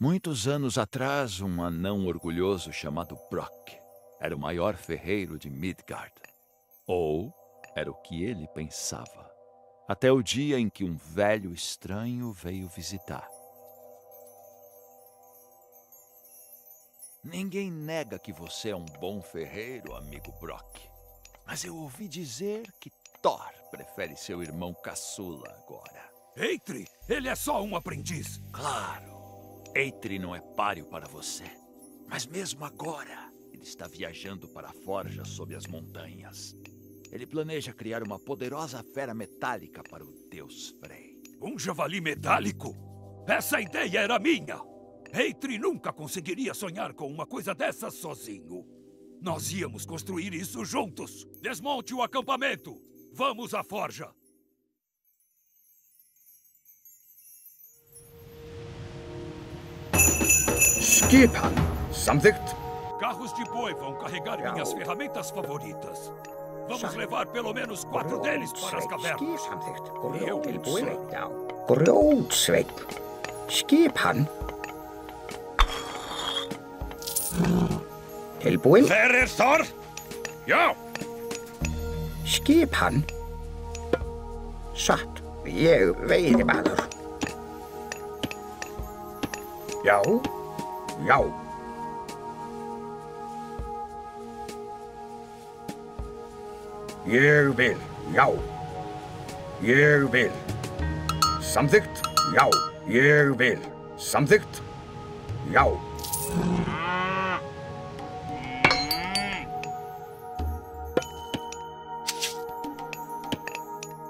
Muitos anos atrás, um anão orgulhoso chamado Brock era o maior ferreiro de Midgard. Ou era o que ele pensava. Até o dia em que um velho estranho veio visitar. Ninguém nega que você é um bom ferreiro, amigo Brock. Mas eu ouvi dizer que Thor prefere seu irmão caçula agora. Eitri, ele é só um aprendiz. Claro, Eitri não é páreo para você. Mas mesmo agora, ele está viajando para a forja sob as montanhas. Ele planeja criar uma poderosa fera metálica para o deus Frey. Um javali metálico? Essa ideia era minha! Eitri nunca conseguiria sonhar com uma coisa dessas sozinho. Nós íamos construir isso juntos. Desmonte o acampamento. Vamos à forja. Skipan, samþykkt. Carros de boi vão carregar minhas ferramentas favoritas. Vamos levar pelo menos 4 deles para as cavernas. E eu Grjótsveinn. Skipan. Tilbúin. Hver er Thor? Já! Skipan. Satt. Ég veiðimaður. Já. Já. Ég vil. Já. Ég vil. Samþykkt. Já. Ég vil. Samþykkt. Já.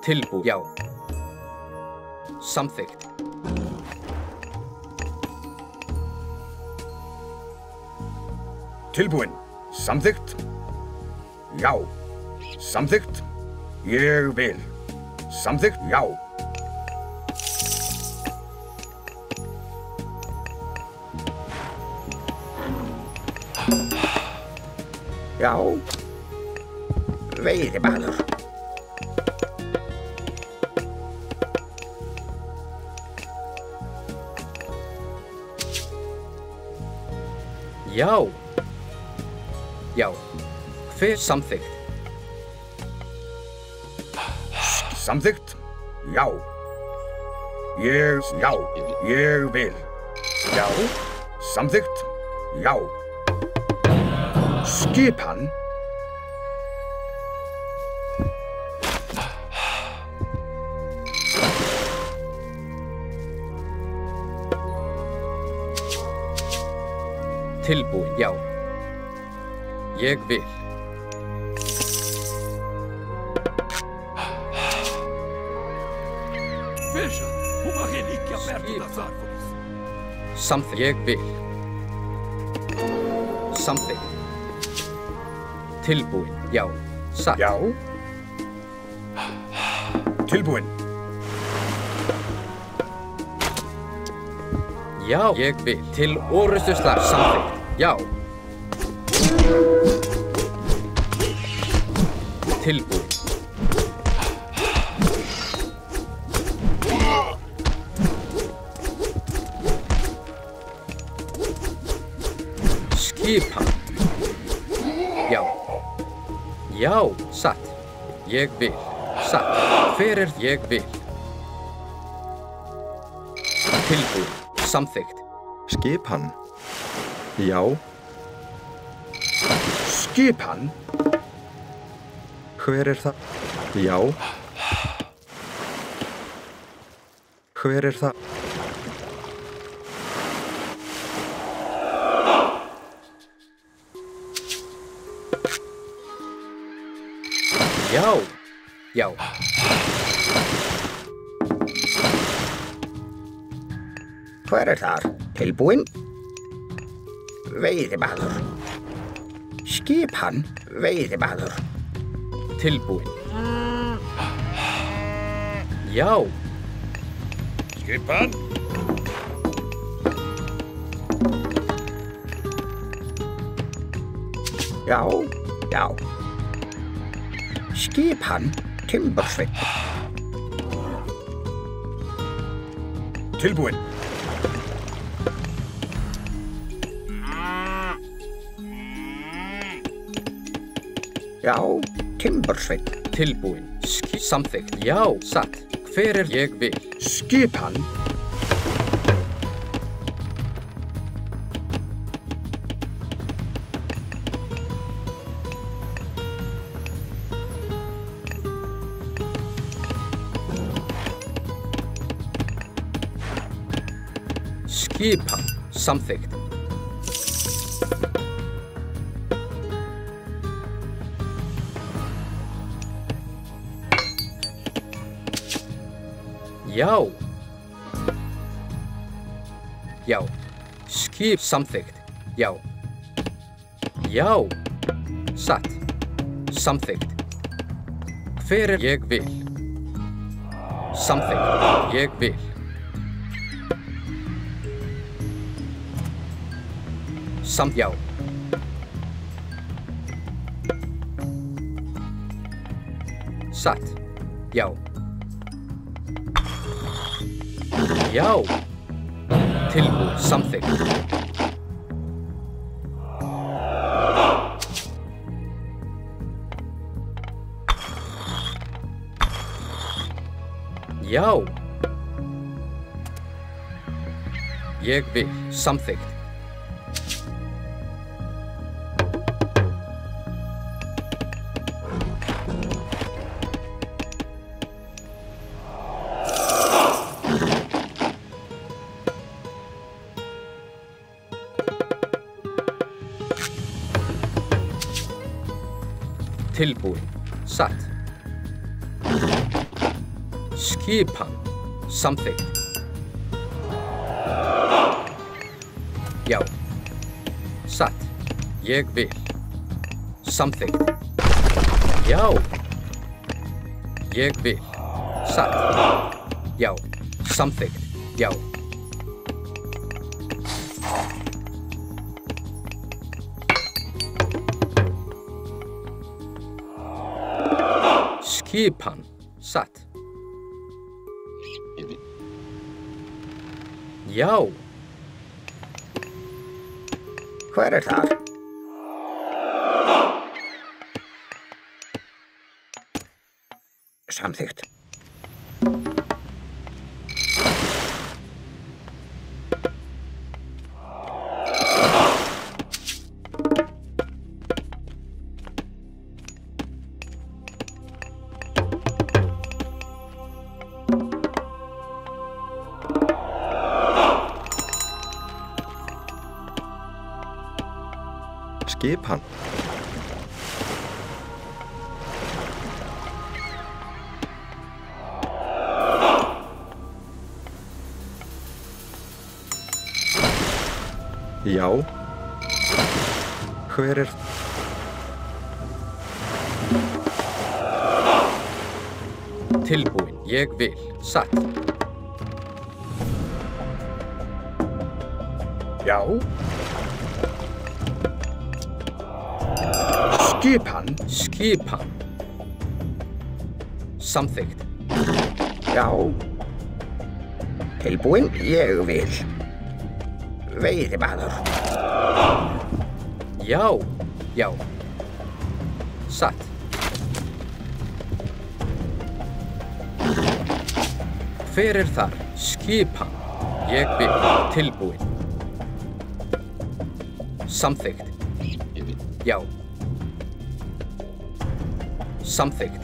Tilbúið. Já. Samþykkt. Tilbúin. Samþykkt. Já. Samþykkt. Ég vil. Samþykkt. Já. Já. Veiðimaður. Já. Já. Hver samþykkt? Samþykkt? Já. Já. Ég vil. Já. Samþykkt? Já. Skipan? Tilbúin, já. Ég vil. Veja, uma relíquia perto das árvores. Samþykkt. Ég vil. Samþykkt. Tilbúin, já. Satt. Já. Tilbúin. Já. Ég vil. Til orrustuslag. Samþykkt. Já. Tilbúin. Skipan. Já. Já. Satt. Ég vil. Satt. Hver er ég vil? Tilbúin. Samþykkt. Skipan. Já. Skipan? Hver er það? Já. Hver er það? Já. Já. Hver er þar? Tilbúinn? Veiðimaður. Skipan, veiðimaður. Tilbúinn. Já. Skipan? Já, já. Skipan, timbursveinn. Tilbúinn. Já, timbursveinn. Tilbúin. Samþykkt. Já, satt. Hver ég vil? Skipan. Skipan. Samþykkt. Já. Já. Samþykkt. Já. Já. Satt. Samþykkt. Hver ég vil? Samþykkt. Ég vil. Já. Satt. Já. Já. Tilbúin. Samþykkt. Já. Ég vil. Samþykkt. Tilbúin. Satt. Skipan. Samþykkt. Já. Satt. Ég vil. Samþykkt. Já. Ég vil. Satt. Já. Samþykkt. Já. Skipan. Satt. Já. Hver þar? Samþykkt. Skipan. Já. Hver Tilbúin. Ég vil. Satt. Já. Skipan. Samþykkt. Já. Tilbúin. Ég vil. Veiðimaður. Já. Já. Satt. Hver þar? Skipan. Ég vil. Tilbúin. Samþykkt. Já. Samþykkt.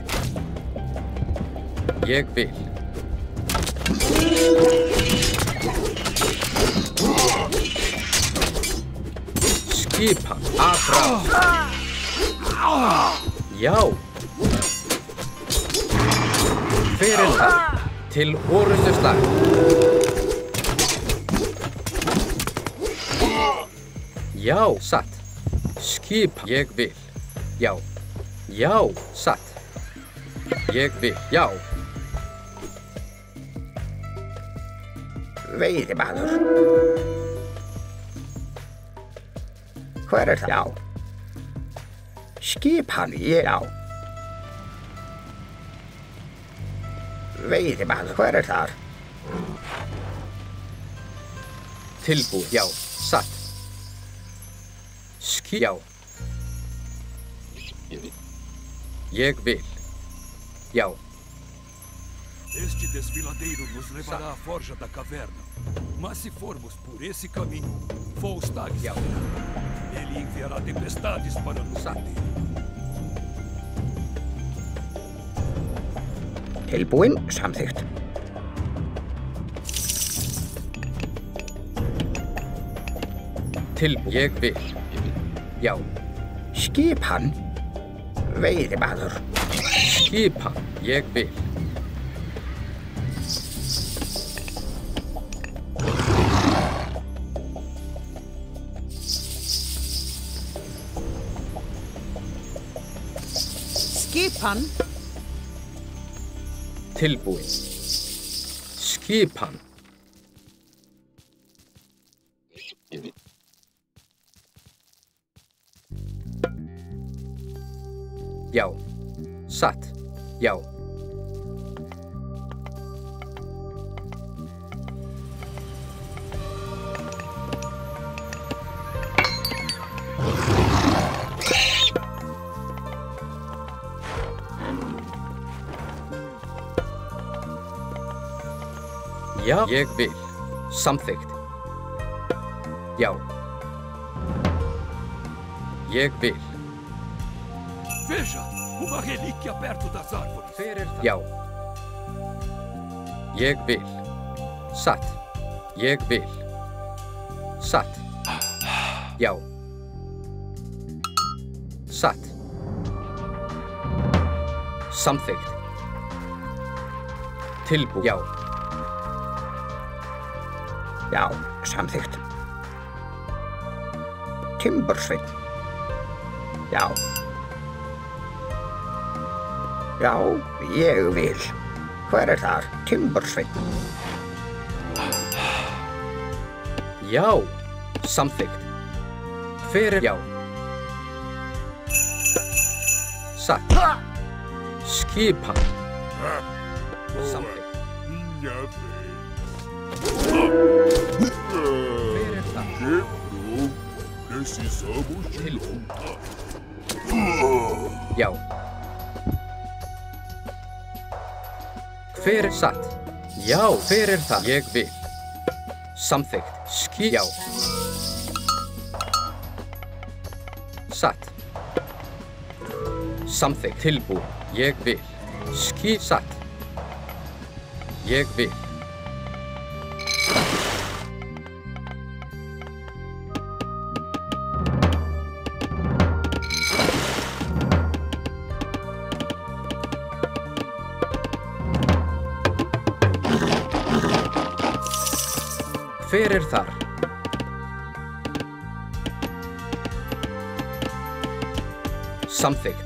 Ég vil. Skipan. Afráð. Já. Hver það? Til orrustuslag. Já. Satt. Skipan. Ég vil. Já. Já. Satt. Ég vil. Já. Veiðimaður. Hver það? Já. Skipan. Já. Veiðimaður. Hver þar? Tilbúið. Já. Satt. Já. Ég vil. Já. Este desfiladeiro nos levará à forja da caverna. Mas se formos por esse caminho, Volstagg saberá. Ele enviará tempestades para nos prender. Tilbúin, samþykkt. Ég vil. Já. Skipan, veiðimaður. Skipan. Ég vil. Skipan. Tilbúin. Skipan. Já. Satt. Já. Já. Ég vil. Samþykkt. Já. Ég vil. Veja! Uma relíquia perto das árvores. Já. Ég vil. Satt. Ég vil. Satt. Já. Satt. Samþykkt. Tilbúin. Já. Já, samþykkt. Timbursveinn. Já. Já, ég vil. Hver þar? Timbursveinn. Já. Samþykkt. Hver já. Satt. Skipan. Samþykkt. Hver það? Tilbúin. Já. Hver satt? Já, hver það? Ég vil. Samþykkt. Já. Satt. Samþykkt. Tilbúin. Ég vil. Satt. Ég vil. Hver þar? Samþykkt.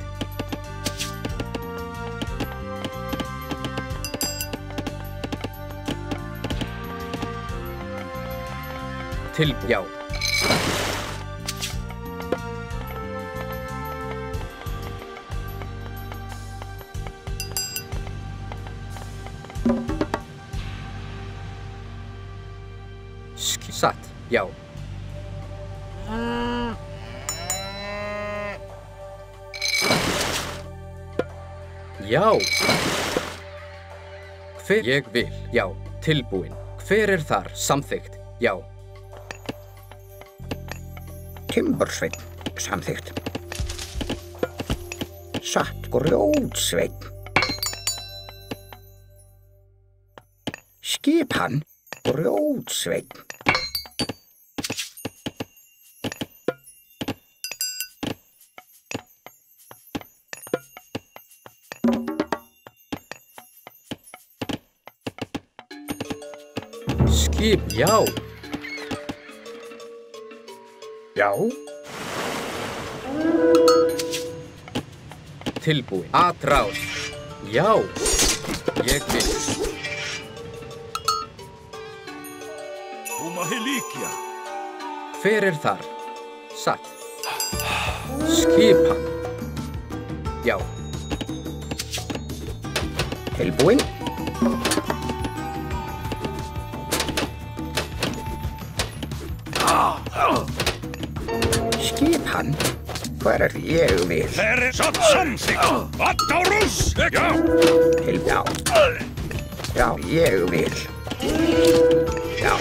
Tilbúin. Já. Satt. Já. Já. Hver ég vil. Já. Tilbúin. Hver þar? Samþykkt. Já. Timbursveinn. Samþykkt. Satt. Grjótsveinn. Skipan. Grjótsveinn. Já. Já. Tilbúin. Atráð. Já. Ég vil. Uma relíquia. Hver þar? Satt. Skipan. Já. Tilbúin. Skipan. Hvar er ég vil? Samþykkt! Atárus! Já! Já. Já, ég vil. Já.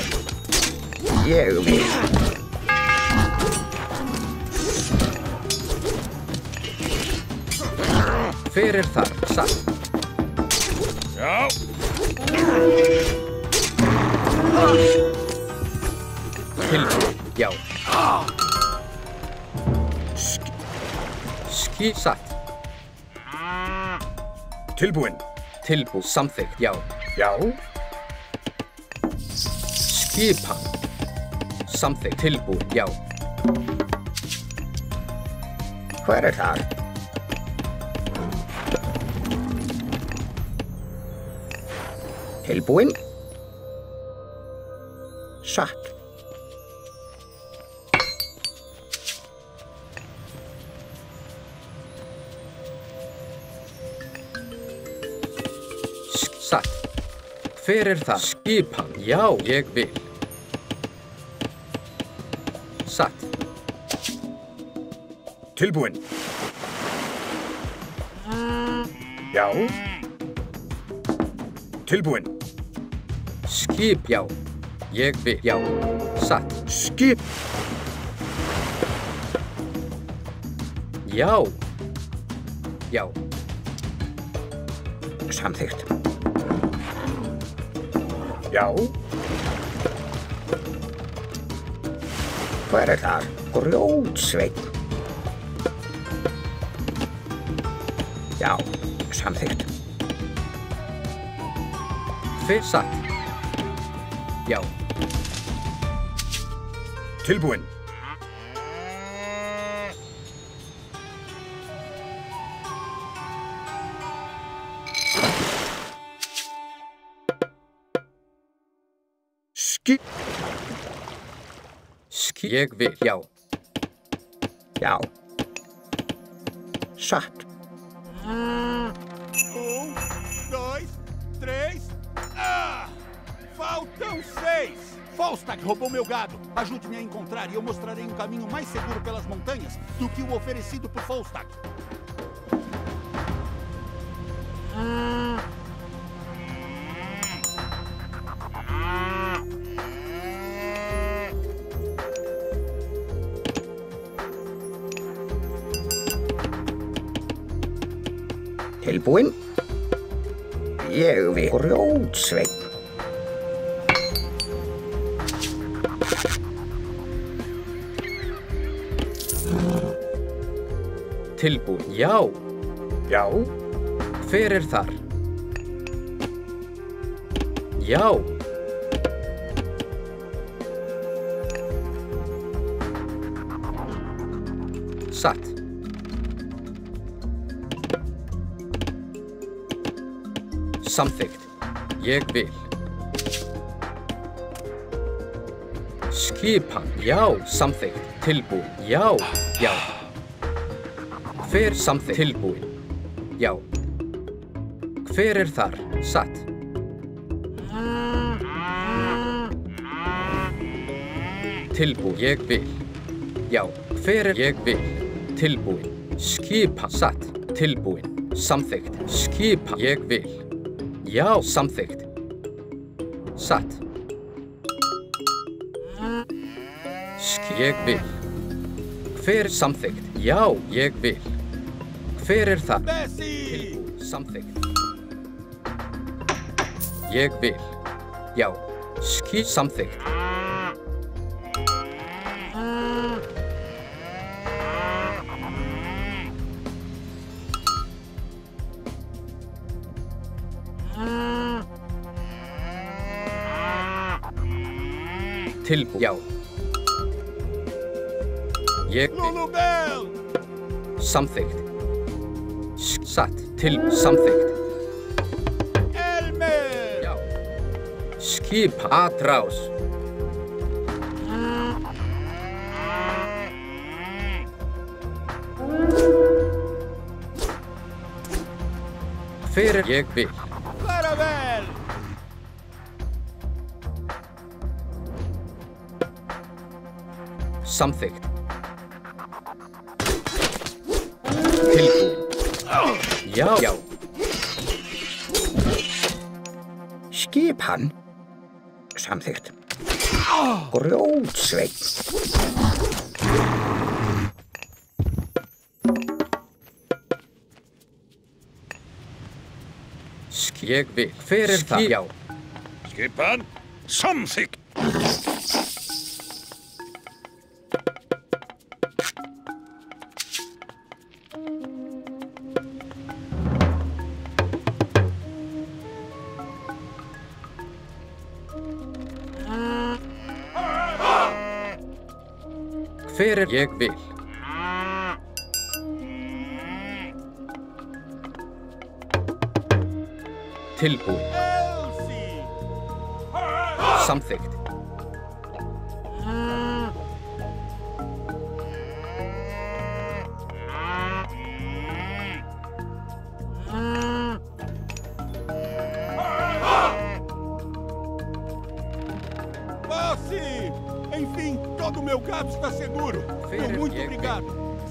Ég vil. Fyrir þar, satt. Já! Tilbúin, já. Satt. Tilbúin. Tilbúin, samþykkt, já. Já. Skipan. Samþykkt, tilbúin, já. Hvar er þar? Tilbúin. Satt. Satt. Hver er það? Skipan, já, ég vil. Satt. Tilbúin. Já. Tilbúin. Skip, já. Ég vil, já. Satt. Skip. Já. Já. Samþykkt. Já. Hvar er þar? Grjótsveinn. Já, samþykkt. Hver satt? Já. Tilbúin. Skip. Ég vil, já. Já. Satt. 2, 3. Faltam 6. Falstag roubou meu gado. Ajude-me a encontrar e eu mostrarei um caminho mais seguro pelas montanhas do que o oferecido por Falstag. Tilbúin. Ég vil grjótsveinn. Tilbúin, já. Já. Hver er þar? Já. Satt. Samþykkt. Ég vil. Skipan, já. Samþykkt. Tilbúin, já. Já. Hver samþykkt? Tilbúin. Já. Hver er þar? Satt. Tilbúin. Ég vil. Já. Hver er? Ég vil. Tilbúin. Skipan. Satt. Tilbúin. Samþykkt. Skipan. Ég vil. Já. Samþykkt. Satt. Ég vil. Hver samþykkt? Já. Ég vil. Hver er það? Tilbúin. Samþykkt. Ég vil. Já. Samþykkt. Tilbúin. Já. Ég vil. Lulubel! Samþykkt. Satt. Samþykkt. Elmer! Já. Skipan. Atrás. Hver er? Ég vil. Clarabel! Samþykkt. Já, já. Skipan. Samþykkt. Grjótsveinn. Ég vil. Hver það? Já. Skipan samþykkt. Hver ég vil. Tilbúin. Elsie! Samþykkt. Passe! Enfim, todo o meu gado está seguro. Muito obrigado.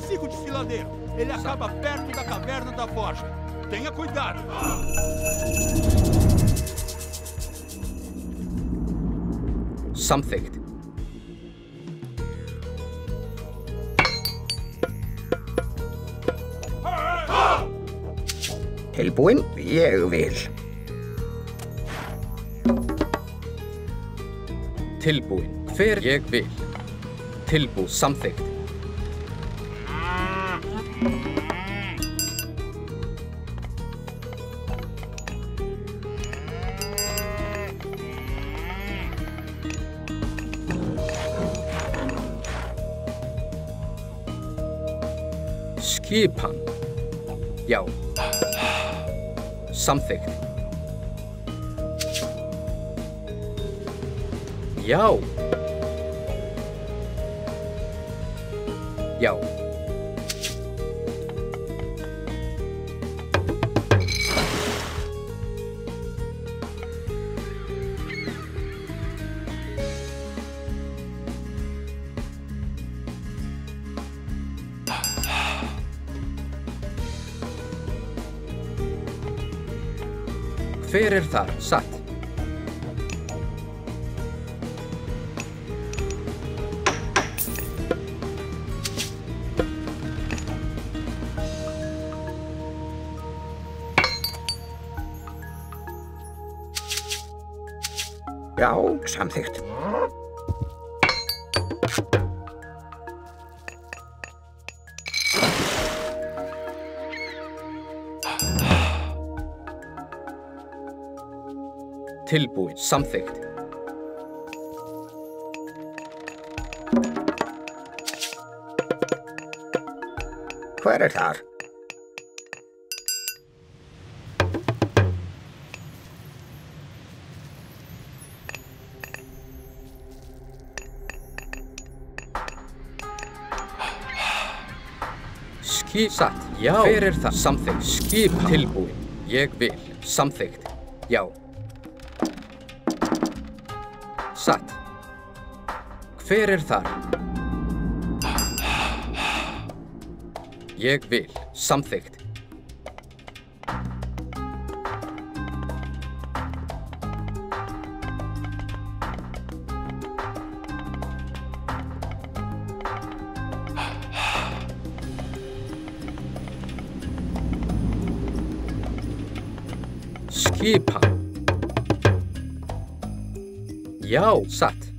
Siga o desfiladeiro. Ele acaba perto da caverna da forja. Tenha cuidado. Samþykkt. Tilbúin? Ég vil. Tilbúin. Hver ég vil. Tilbúin. Samþykkt. Skipan. Já. Samþykkt. Já. Já. Hver þar? Satt. Já, samþykkt. Tilbúin. Samþykkt. Hver þar? Satt. Já. Hver það? Samþykkt. Skipan. Tilbúin. Ég vil. Samþykkt. Já. Satt. Hver þar? Ég vil. Samþykkt. Skipan. Já, satt.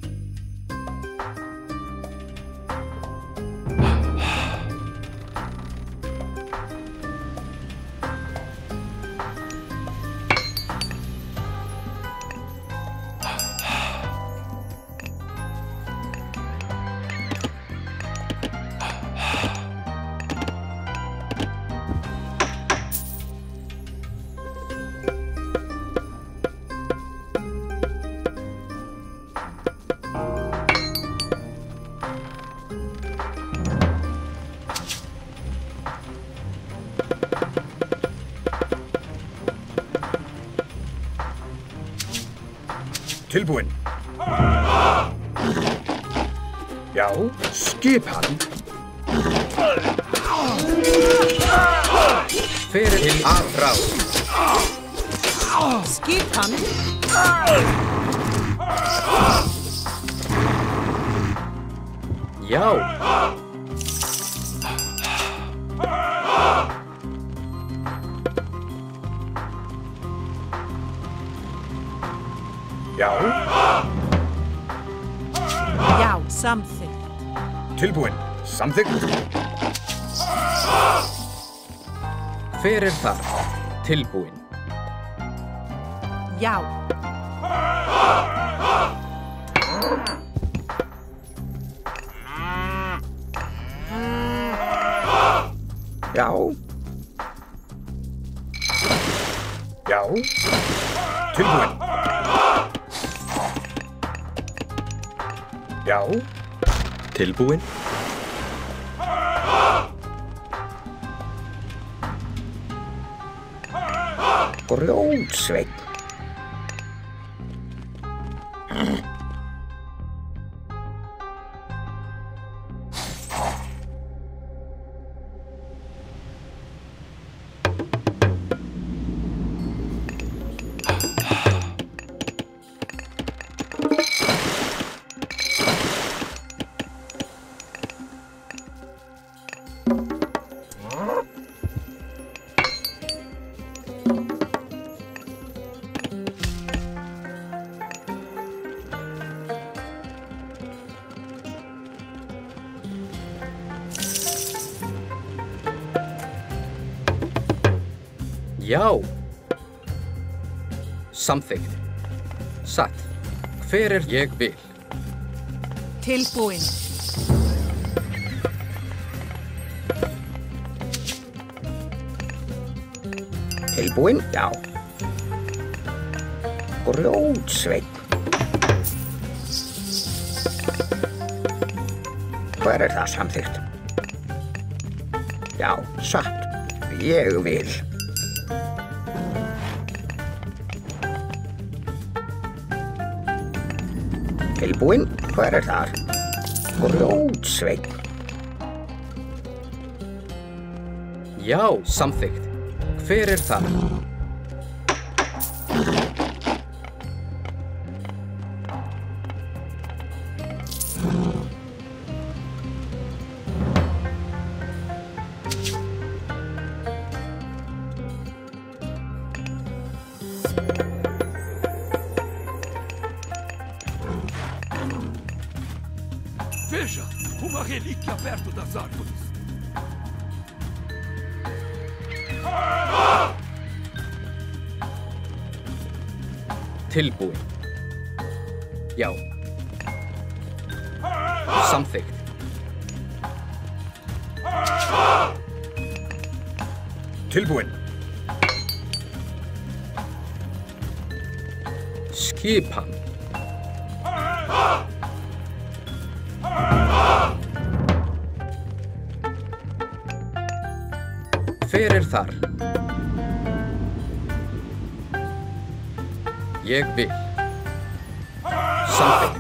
Tilbúin. Já, skipan. Hver er til að ráð? Skipan. Já. Já. Já, samþykkt. Tilbúin. Samþykkt. Hver er þar? Tilbúin. Já. Já. Já. Tilbúin. Já. Tilbúin. Grjótsveinn. Já. Samþykkt. Satt. Hver er ég vil? Tilbúin. Tilbúin? Já. Grjótsveinn. Hver er það samþykkt? Já, satt. Ég vil. Tilbúin? Hver er þar? Grjótsveinn. Já, samþykkt. Hver er þar? Veja, uma relíquia perto das árvores. Tilbúin. Já. Samþykkt. Tilbúin. Skipan. Hver er þar? Ég vil. Samþykkt.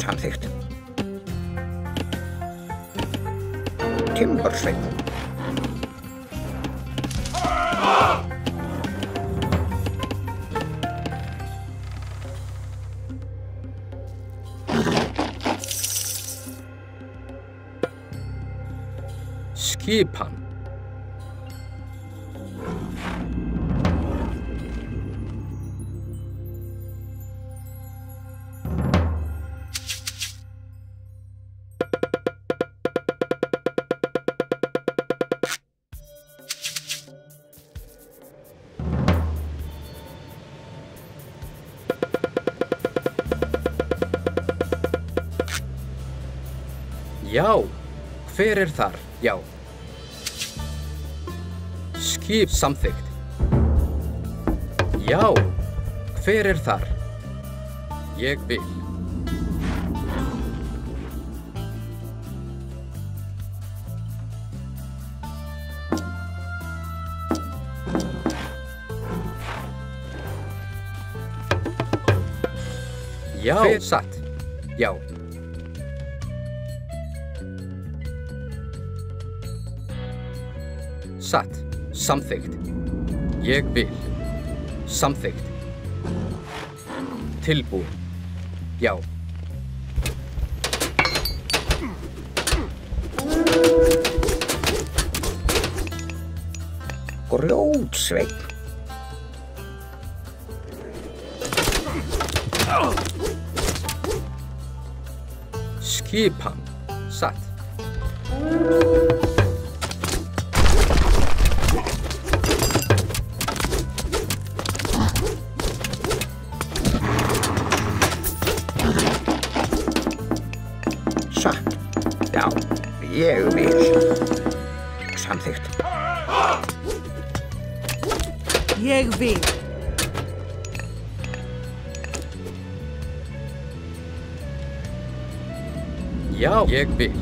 Samþykkt. Timbursveinn. Skipan. Já, hver er þar? Já. Skip samþykkt. Já, hver er þar? Ég vil. Já, hver satt? Já. Satt. Samþykkt. Ég vil. Samþykkt. Tilbúin. Já. Grjótsveinn. Skipan. Satt. Satt. Já, ég vil. Samþykkt. Ég vil. Já, ég vil.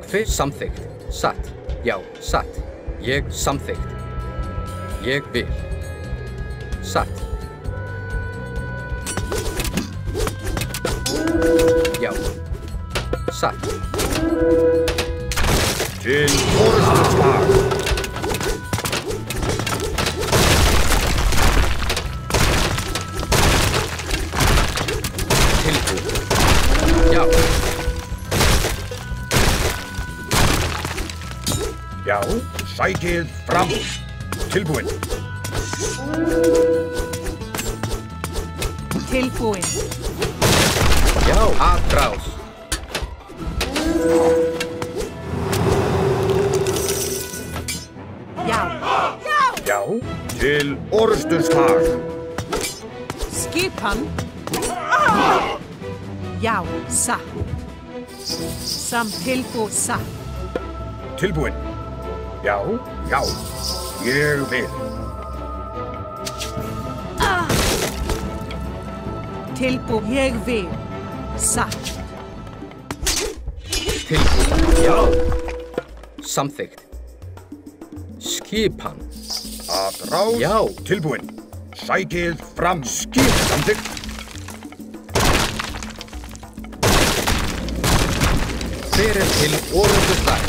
Hver samþykkt? Satt. Já, satt. Ég samþykkt. Ég vil. Satt. Já. Satt. Til orðslag. Já. Já, sækið fram. Tilbúin. Tilbúin. Já, atrás. Já. Já, til orðslag. Skipan. Já, satt. Tilbúin, satt. Tilbúin. Já, já, ég vil. Tilbúin, ég vil. Satt. Tilbúin. Já. Samþykkt. Skipan. Atrás. Já. Tilbúin. Sækið fram. Skip. Samþykkt. Hver til orðslag?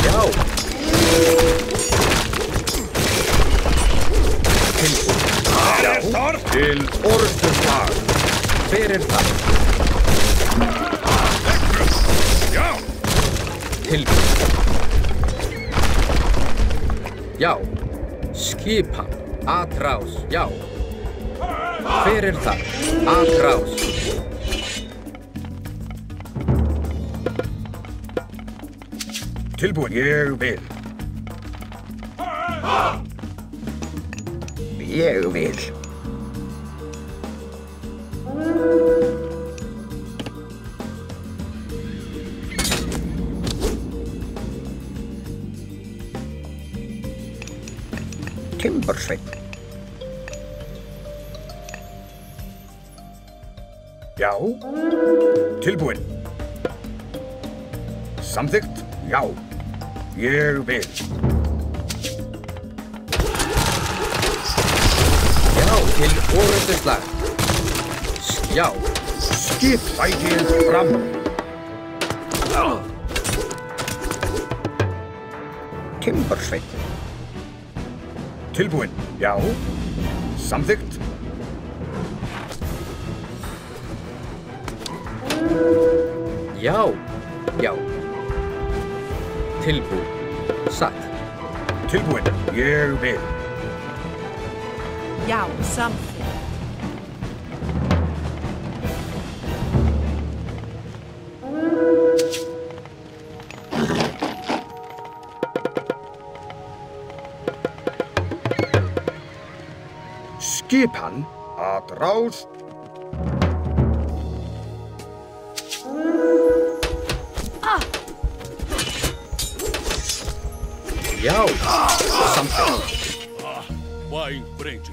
Já. Tilbúin. Já, til orðslag. Hver það? Já. Tilbúin. Já. Skipan. Atrás. Já. Hver það? Atrás. Tilbúin. Ég vil. Ég vil. Timbursveinn. Já. Tilbúin. Samþykkt. Já. Ég vil. Já, til orðslag. Já. Skip. Sækið fram. Timbursveinn. Tilbúin. Já. Samþykkt. Já. Já. Tilbúin. Satt. Tilbúin. Ég vil. Já, samþykkt. Skipan. Atrás. Já. Samþykkt. Vá em frente,